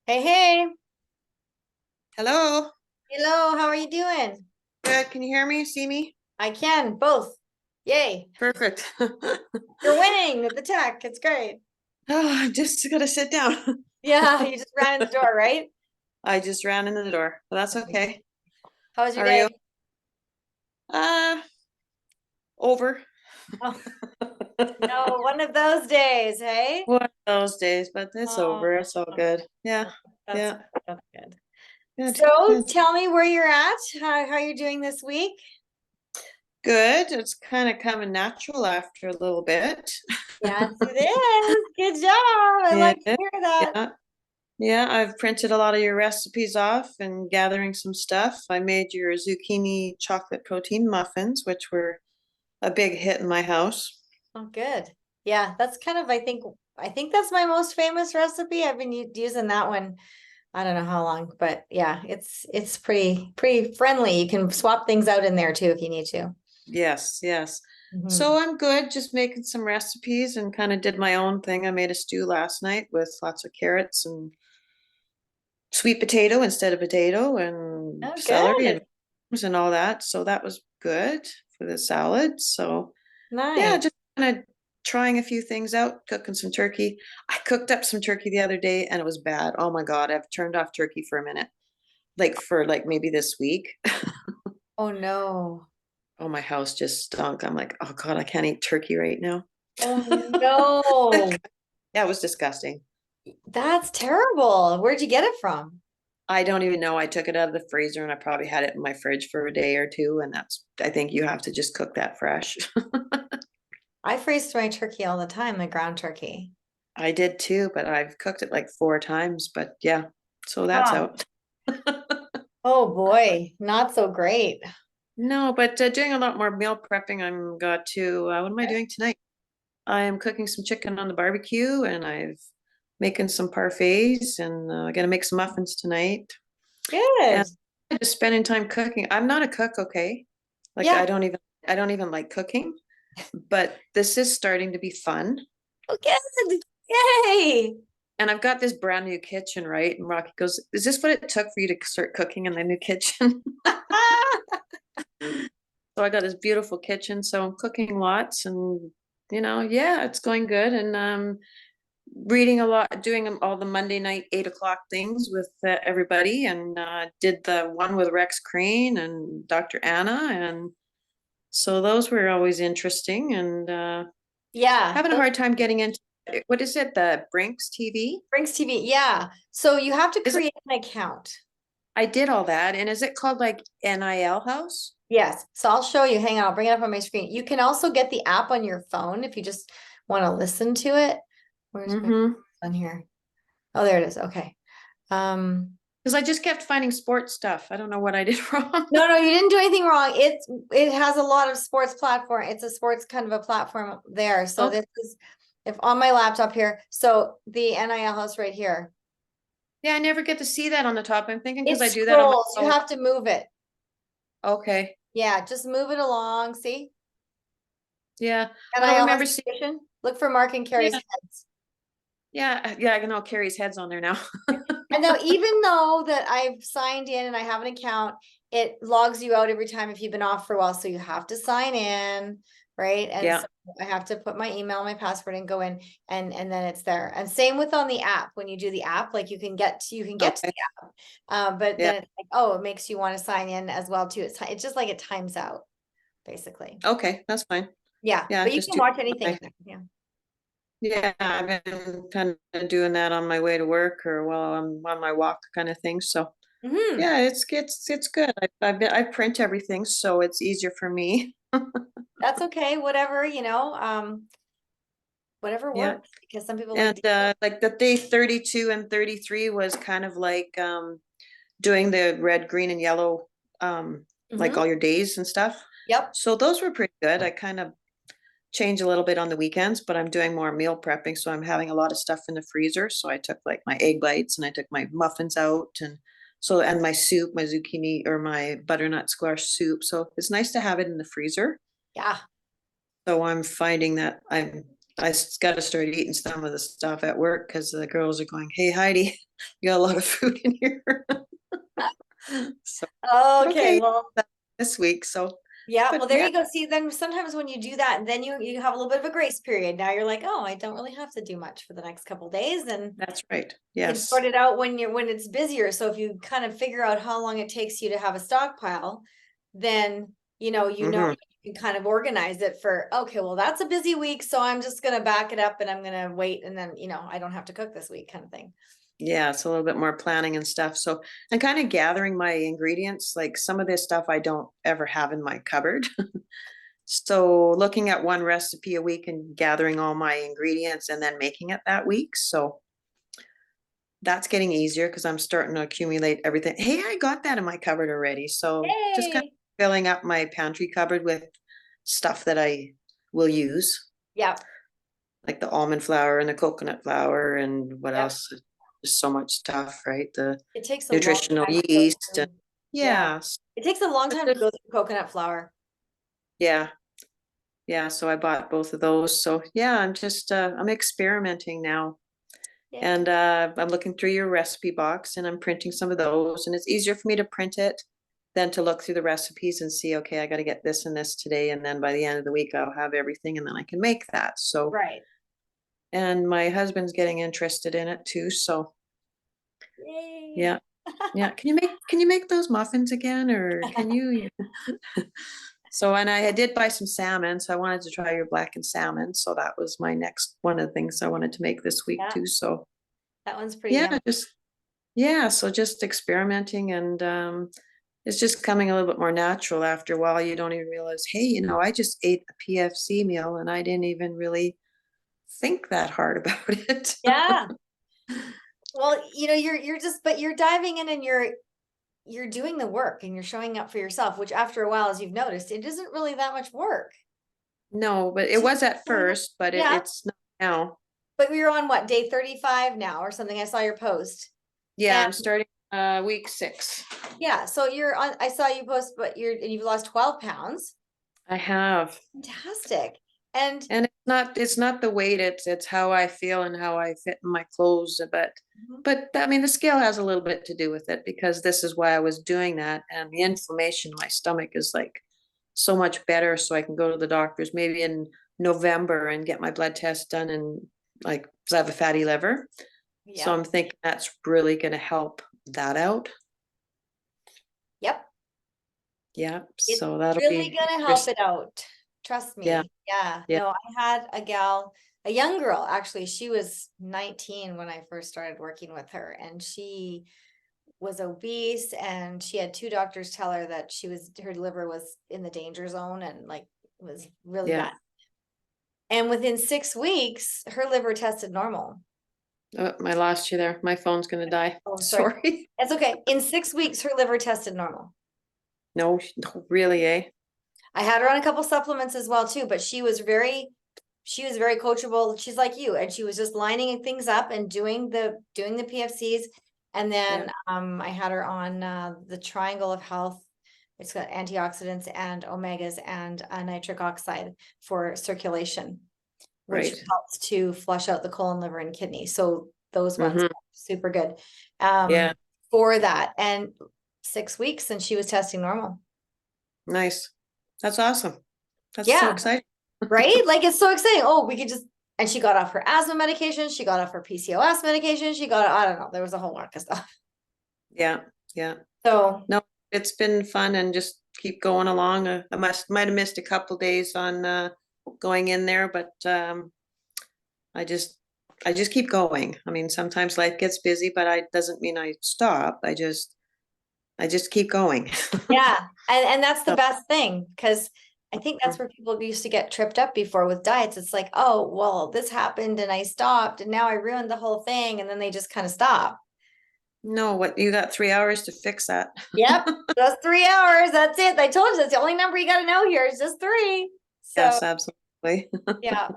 Hey, hey. Hello. Hello, how are you doing? Good. Can you hear me? See me? I can, both. Yay. Perfect. You're winning at the tech. It's great. Oh, I just gotta sit down. Yeah, you just ran in the door, right? I just ran into the door, but that's Okay. okay. How was How your are you? day? Uh, Over. Oh, no, one of those days, hey? One of those days, but it's Oh, over. It's all good. Yeah. that's Yeah. that's good. Good. So Good. tell me where you're at, how you're doing this week. Good. It's kind of coming natural after a little bit. Yes, it is. Good job. I Yeah. like to hear that. Yeah. Yeah. I've printed a lot of your recipes off and gathering some stuff. I made your zucchini chocolate protein muffins, which were a big hit in my house. Oh, good. Yeah, that's kind of, I think that's my most famous recipe. I've been using that one. I don't know how long, but yeah, it's pretty friendly. You can swap things out in there too if you need to. Yes, yes. Hmm. So I'm good, just making some recipes and kind of did my own thing. I made a stew last night with lots of carrots and sweet potato instead of potato and Oh, celery good. and all that. So that was good for the salad. So yeah, Nice. just kind of trying a few things out, cooking some turkey. I cooked up some turkey the other day and it was bad. Oh my God, I've turned off turkey for a minute, like for like maybe this week. Oh no. Oh, my house just stunk. I'm like, oh God, I can't eat turkey right now. Oh no. Yeah, it was disgusting. That's terrible. Where'd you get it from? I don't even know. I took it out of the freezer and I probably had it in my fridge for a day or two. And I think you have to just cook that fresh. I freeze my turkey all the time, the ground turkey. I did too, but I've cooked it like 4 times. But yeah, so that's Huh. out. Oh boy, not so great. No, but doing a lot more meal prepping. I'm got to, what am I doing tonight? I am cooking some chicken on the barbecue and I've making some parfaits and gonna make some muffins tonight. Good. And just spending time cooking. I'm not a cook, okay? Like Yeah. I don't even like cooking, but this is starting to be fun. Oh, good. Yay. And I've got this brand new kitchen, right? And Rocky goes, "Is this what it took for you to start cooking in the new kitchen?" So I got this beautiful kitchen, so I'm cooking lots and yeah, it's going good. And reading a lot, doing all the Monday night 8 o'clock things with everybody, and did the one with Rex Crane and Dr. Anna, and so those were always interesting. And Yeah. having a hard time getting into what is it, the Brinks TV? Brinks TV. Yeah. So you have to Is it? create an account. I did all that, and is it called like NIL House? Yes. So I'll show you. Hang on. I'll bring it up on my screen. You can also get the app on your phone if you just want to listen to it. Where's my Mm-hmm. on here? Oh, there it is. Okay. Um, Because I just kept finding sports stuff. I don't know what I did wrong. no, no, you didn't do anything wrong. It has a lot of sports platform. It's a sports kind of a platform there. So Okay. this is if on my laptop here. So the NIL house right here. Yeah, I never get to see that on the top. I'm thinking because It I do that on my scrolls. You phone. have to move it. Okay. Yeah, just move it along. See? Yeah. I don't NIL has remember seeing. station. Look for Mark and Carrie's Yeah. heads. Yeah. Yeah. I can all Carrie's heads on there now. And now, even though that I've signed in and I have an account, it logs you out every time if you've been off for a while. So you have to sign in, right? And Yeah. so I have to put my email, my password, and go in, and then it's there. And same with on the app. When you do the app, like you can get to Okay. the app, but Yeah. then it's like, oh, it makes you want to sign in as well too. It's just like it times out, basically. Okay. That's fine. Yeah, Yeah. but you Just can do watch anything in my, there. Yeah. yeah. I've been kind of doing that on my way to work or while I'm on my walk kind of thing. So Hmm. yeah, it's good. I print everything, so it's easier for me. That's okay. Whatever, whatever Yeah. works because some people like And digital. like the day 32 and 33 was kind of like doing the red, green, and yellow, like Hmm. all your days and stuff. Yep. So those were pretty good. I kind of change a little bit on the weekends, but I'm doing more meal prepping. So I'm having a lot of stuff in the freezer. So I took like my egg bites and I took my muffins out and my soup, my zucchini or my butternut squash soup. So it's nice to have it in the freezer. Yeah. So I'm finding that I'm got to start eating some of the stuff at work because the girls are going, "Hey Heidi, you got a lot of food in here." So Okay, okay, well, this week. So, yeah, but well, there yeah, you go. See, then sometimes when you do that, then you have a little bit of a grace period. Now you're like, oh, I don't really have to do much for the next couple days, and that's right. you can Yes. sort it out when it's busier. So if you kind of figure out how long it takes you to have a stockpile, then Hmm. you can kind of organize it for, okay, well, that's a busy week, so I'm just gonna back it up and I'm gonna wait, and then I don't have to cook this week, kind of thing. Yeah, it's a little bit more planning and stuff. So I'm kind of gathering my ingredients. Like some of this stuff I don't ever have in my cupboard. So looking at one recipe a week and gathering all my ingredients and then making it that week. So that's getting easier because I'm starting to accumulate everything. Hey, I got that in my cupboard already. So just kind Hey, of filling up my pantry cupboard with stuff that I will use, yep, like the almond flour and the coconut flour and what yep. else? There's so much stuff, right? The It takes a long nutritional time to go yeast and through. Yeah, yeah. it takes a long But time to there's go through coconut flour. yeah, yeah. So I bought both of those. So yeah, I'm experimenting now. Yay. And I'm looking through your recipe box and I'm printing some of those. And it's easier for me to print it than to look through the recipes and see, okay, I got to get this and this today. And then by the end of the week, I'll have everything and then I can make that. So, Right. and my husband's getting interested in it too. So, Yay. yeah. Yeah. Can you make those muffins again or can you? So, and I did buy some salmon. So I wanted to try your blackened salmon. So that was my next one of the things I wanted to make this week Yeah, too. So, that one's pretty yeah, yummy. so just experimenting and it's just coming a little bit more natural after a while. You don't even realize, hey, I just ate a PFC meal and I didn't even really think that hard about it. Yeah. Well, you're just, but you're diving in and you're doing the work and you're showing up for yourself, which after a while, as you've noticed, it isn't really that much work. No, but it Just was at doing it. first, but Yeah, it's not now. but we are on what, day 35 now or something. I saw your post. Yeah, And I'm starting week 6. yeah, so you're on, I saw you post, but you've lost 12 pounds. I have. Fantastic. And And it's not the weight, it's how I feel and how I fit in my clothes. Mhm. But I mean the scale has a little bit to do with it because this is why I was doing that. And the inflammation in my stomach is like so much better. So I can go to the doctors maybe in November and get my blood test done and like 'cause I have a fatty liver. So Yep. I'm thinking that's really gonna help that out. Yep. Yeah. It's So that'll really be gonna help interesting. it out. Trust Yeah. me. Yeah. Yeah. No, I had a gal, a young girl, actually. She was 19 when I first started working with her, and she was obese, and she had two doctors tell her that her liver was in the danger zone and like was really Yeah. bad. And within 6 weeks, her liver tested normal. Oh, I lost you there. My phone's gonna die. Oh, sorry. Sorry. That's okay. In 6 weeks, her liver tested normal. No, no, really, eh? I had her on a couple supplements as well too, but she was very coachable. She's like you, and she was just lining things up and doing the PFCs. And Yeah, then I had her on the Triangle of Health. It's got antioxidants and omegas and nitric oxide for circulation, which right. helps to flush out the colon, liver, and kidney. So those ones Hmm. are super good um, Yeah, for that. And 6 weeks, and she was testing normal. nice. That's awesome. That's so Yeah, exciting. right? Like it's so exciting. Oh, we could just, and she got off her asthma medication. She got off her PCOS medication. She got, I don't know, there was a whole lot of stuff. Yeah, yeah. So No, it's been fun and just keep going along. I might have missed a couple days on going in there, but I just I just keep going. I mean, sometimes life gets busy, but I doesn't mean I stop. I just keep going. yeah, and that's the So, best thing, because I think mm, that's where people used to get tripped up before with diets. It's like, oh, well, this happened and I stopped and now I ruined the whole thing. And then they just kind of stop. no, what you got 3 hours to fix that. Yep, just 3 hours. That's it. I told you that's the only number you got to know here is just three. So Yes, absolutely. yeah.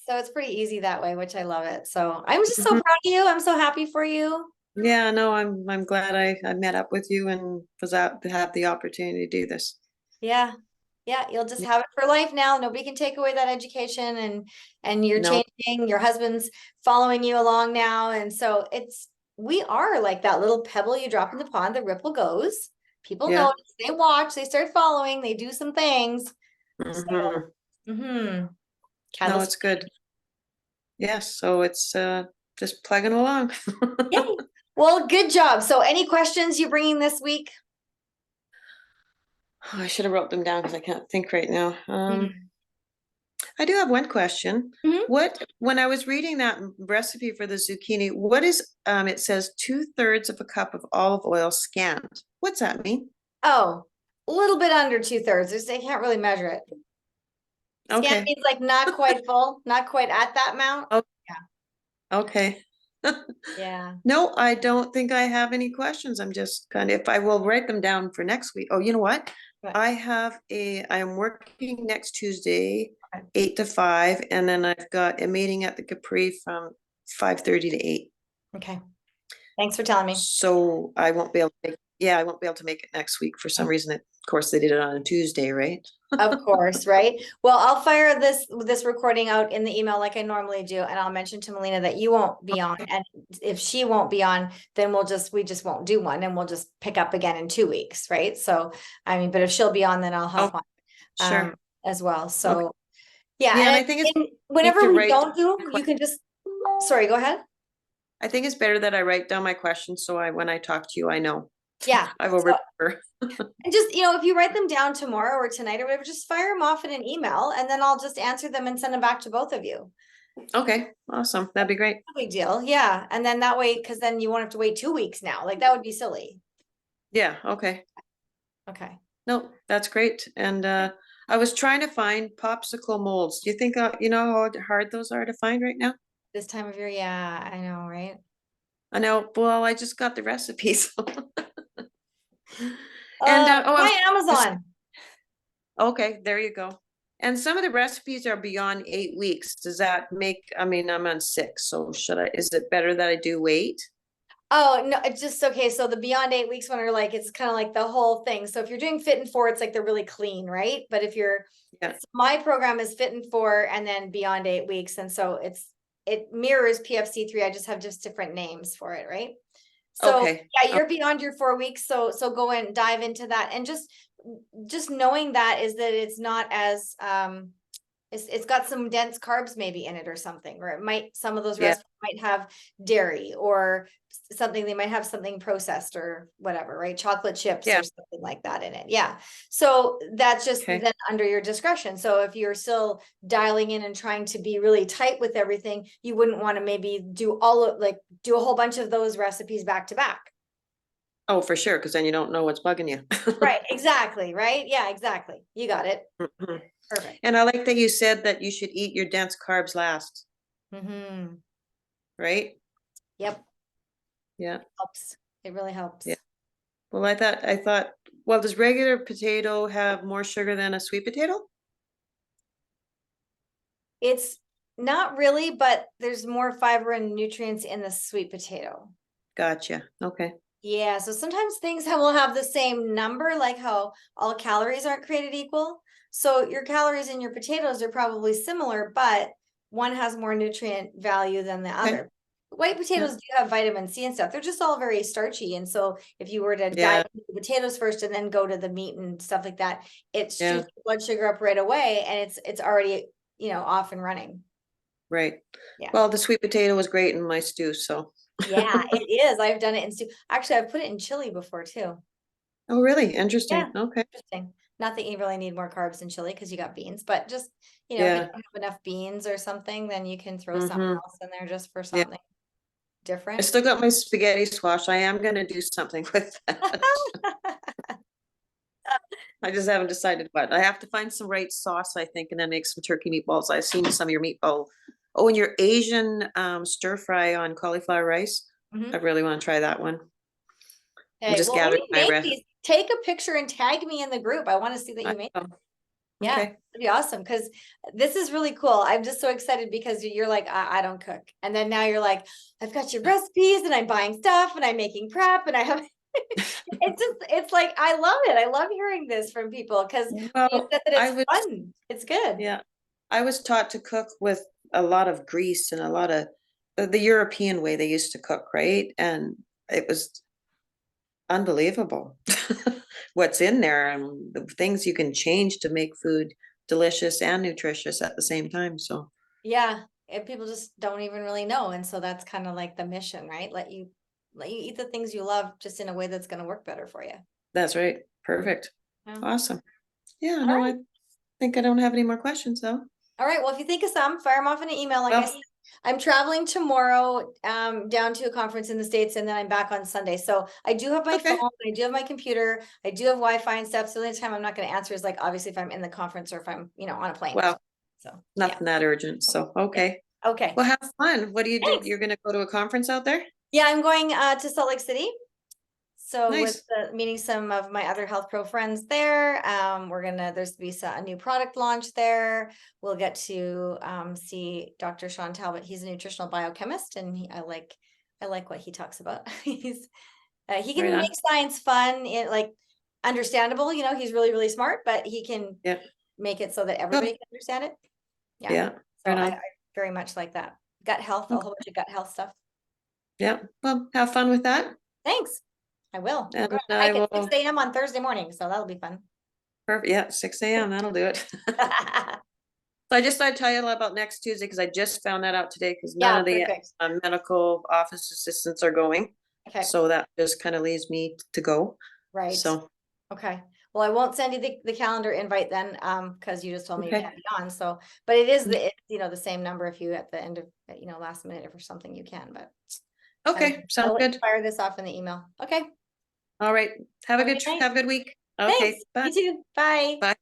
So it's pretty easy that way, which I love it. So I'm just so Mhm. proud of you. I'm so happy for you. Yeah, no, I'm glad I met up with you and was out to have the opportunity to do this. Yeah. Yeah, you'll just Yeah. have it for life now. Nobody can take away that education, and you're No. changing, your husband's following you along now. And so we are like that little pebble you drop in the pond, the ripple goes. People Yeah. notice, they watch, they start following, they do some things. So, Hmm. No, catalyst. it's good. Yes, so it's just plugging along. Yay. Well, good job. So any questions you bringing this week? I should have wrote them down because I can't think right now. Mhm. I do have one question. Mhm. When I was reading that recipe for the zucchini, what is, it says 2/3 of a cup of olive oil scanned. What's that mean? Oh, a little bit under 2/3. They can't really measure it. Scan Okay. means like not quite full, not quite at that amount. Oh, Yeah. okay. Yeah. No, I don't think I have any questions. I'm just kind of, if I will write them down for next week. Oh, you know what? But, I am working next Tuesday, okay. 8 to 5, and then I've got a meeting at the Capri from 5:30 to 8. Okay. Thanks for telling me. So I won't be able to I won't be able to make it next week for some reason. Of course, they did it on a Tuesday, right? Of course, right? Well, I'll fire this recording out in the email like I normally do, and I'll mention to Melina that you won't be on. And if she won't be on, then we just won't do one, and we'll just pick up again in 2 weeks, right? So I mean, but if she'll be on, then I'll Oh, hop on sure. as well. Okay. So yeah, Yeah, and and I think it's need whenever to we write don't do, you can just sorry, go ahead. I think it's better that I write down my questions so when I talk to you, I know. Yeah. I will So remember. and just, if you write them down tomorrow or tonight or whatever, just fire them off in an email and then I'll just answer them and send them back to both of you. Okay, awesome. That'd be great. No big deal. Yeah. And then that way, because then you won't have to wait 2 weeks now. Like that would be silly. Yeah, okay. Okay. No, that's great. And I was trying to find popsicle molds. Do you think you know how hard those are to find right now? This time of year, yeah, I know, right? I know. Well, I just got the recipes. And Try Amazon. okay, there you go. And some of the recipes are beyond 8 weeks. Does that make, I mean, I'm on 6, so is it better that I do wait? Oh, no, it's just okay. So the beyond 8 weeks one are like, it's kind of like the whole thing. So if you're doing fit and four, it's like they're really clean, right? But if Yeah. so my program is fit and four and then beyond 8 weeks. And so it mirrors PFC3. I just have just different names for it, right? So Okay. yeah, you're beyond your 4 weeks. So go and dive into that. And just knowing that is that it's not as, it's got some dense carbs maybe in it or something, or some of those Yeah. recipes might have dairy or something, they might have something processed or whatever, right? Chocolate chips Yeah. or something like that in it. Yeah. So that's just Okay. then under your discretion. So if you're still dialing in and trying to be really tight with everything, you wouldn't want to maybe do do a whole bunch of those recipes back to back. Oh, for sure, because then you don't know what's bugging you. Right. Exactly. Right. Yeah, exactly. You got it. Mhm. Perfect. And I like that you said that you should eat your dense carbs last, right? Yep. Yeah. Helps. It really Yeah. helps. Well, I thought, well, does regular potato have more sugar than a sweet potato? It's not really, but there's more fiber and nutrients in the sweet potato. Gotcha. Okay. Yeah, so sometimes things will have the same number, like how all calories aren't created equal. So your calories in your potatoes are probably similar, but one has more nutrient value than the Okay. other. White Yeah. potatoes do have vitamin C and stuff. They're just all very starchy. And so if you were to dive Yeah. into the potatoes first and then go to the meat and stuff like that, it Yeah. shoots your blood sugar up right away and it's already, off and running. Right. Yeah. Well, the sweet potato was great in my stew, so. Yeah, it is. I've done it in stew. Actually, I've put it in chili before too. Oh, really? Yeah, Interesting. Okay. interesting. Not that you really need more carbs in chili because you got beans, but just, if you Yeah. don't have enough beans or something, then you can throw something Mm-hmm. else in there just for Yeah. something I different. still got my spaghetti squash. I am gonna do something with that. I just haven't decided what. I have to find some right sauce, I think, and then make some turkey meatballs. I've seen some of your meatball. Oh, and your Asian stir fry on cauliflower rice. I Mhm. really want to try that one. I'm Okay, just well, when gathering you my make rest. these, take a picture and tag me in the group. I want to see that you made it. Yeah, Okay. it'd be awesome because this is really cool. I'm just so excited because you're like, I don't cook. And then now you're like, I've got your recipes and I'm buying stuff and I'm making prep and I have It's like, I love it. I love hearing this from people because you Well, said that I it's was, fun. It's good. yeah, I was taught to cook with a lot of grease and a lot of the European way they used to cook, right? And it was unbelievable what's in there and the things you can change to make food delicious and nutritious at the same time. So Yeah. And people just don't even really know. And so that's kind of like the mission, right? Let you eat the things you love just in a way that's going to work better for you. that's right. Mm. Perfect. Yeah. Awesome. Yeah, All no, right. I think I don't have any more questions though. All right. Well, if you think of some, fire them off in an email. Like I Well, said, I'm traveling tomorrow down to a conference in the States, and then I'm back on Sunday. So I do have my okay. phone, I do have my computer, I do have Wi-Fi and stuff. So the only time I'm not going to answer is like obviously if I'm in the conference or if I'm, on a plane or Well, something. So yeah. nothing that urgent. So Yeah. okay. Okay. Well, have fun. What do you do? Thanks. You're gonna go to a conference out there? Yeah, I'm going to Salt Lake City. So with Nice. meeting some of my other Health Pro friends there, there's to be a new product launch there. We'll get to see Dr. Sean Talbot. He's a nutritional biochemist, and I like what he talks about. He Right can make on. science fun, like understandable. He's really really smart, but he can Yeah. make it so that Good. everybody can understand it. Yeah. Yeah. So Right I on. very much like that. Gut health, a Okay. whole bunch of gut health stuff. Yeah. Well, have fun with that. Thanks. I will. I'm And going to I hike at 6 will, a.m. on Thursday morning, so that'll be fun. perfect. Yeah, 6 a.m. That'll do it. So I just thought I'd tell you about next Tuesday because I just found that out today because none Yeah, of the perfect. medical office assistants are going. Okay, So that just kind of leaves me to go. right. So, Okay. Well, I won't send you the calendar invite then, because you just told me you okay. can't be on. So, but it is the same number if you at the end of, last minute if or something you can, but Okay. I'll Sounds let you good. fire this off in the email. Okay. All right. Have a good night. Have a good week. Thanks. Okay. Bye. You too. Bye. Bye.